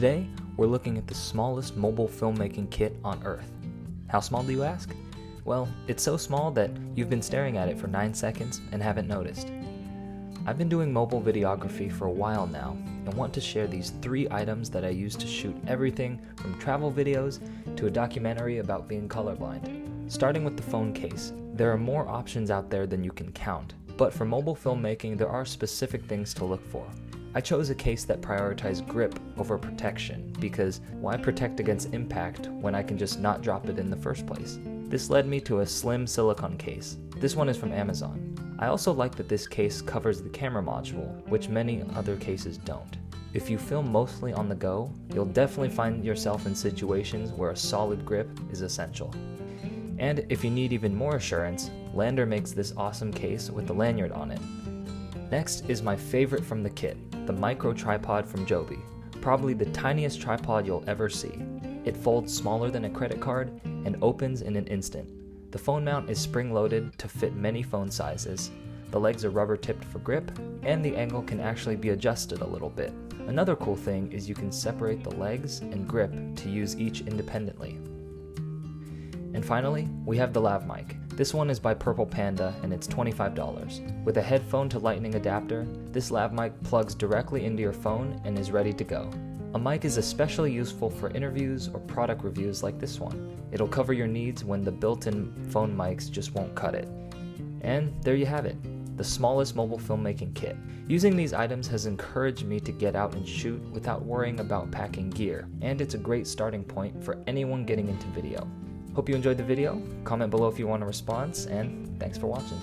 Today, we're looking at the smallest mobile filmmaking kit on Earth. How small do you ask? Well, it's so small that you've been staring at it for 9 seconds and haven't noticed. I've been doing mobile videography for a while now and want to share these 3 items that I use to shoot everything from travel videos to a documentary about being colorblind. Starting with the phone case, there are more options out there than you can count, but for mobile filmmaking there are specific things to look for. I chose a case that prioritized grip over protection because why protect against impact when I can just not drop it in the first place? This led me to a slim silicone case. This one is from Amazon. I also like that this case covers the camera module, which many other cases don't. If you film mostly on the go, you'll definitely find yourself in situations where a solid grip is essential. And if you need even more assurance, Lander makes this awesome case with a lanyard on it. Next is my favorite from the kit, the micro tripod from Joby. Probably the tiniest tripod you'll ever see. It folds smaller than a credit card and opens in an instant. The phone mount is spring-loaded to fit many phone sizes. The legs are rubber-tipped for grip, and the angle can actually be adjusted a little bit. Another cool thing is you can separate the legs and grip to use each independently. And finally, we have the Lav Mic. This one is by Purple Panda and it's $25. With a headphone to lightning adapter, this Lav Mic plugs directly into your phone and is ready to go. A mic is especially useful for interviews or product reviews like this one. It'll cover your needs when the built-in phone mics just won't cut it. And there you have it, the smallest mobile filmmaking kit. Using these items has encouraged me to get out and shoot without worrying about packing gear, and it's a great starting point for anyone getting into video. Hope you enjoyed the video. Comment below if you want a response, and thanks for watching.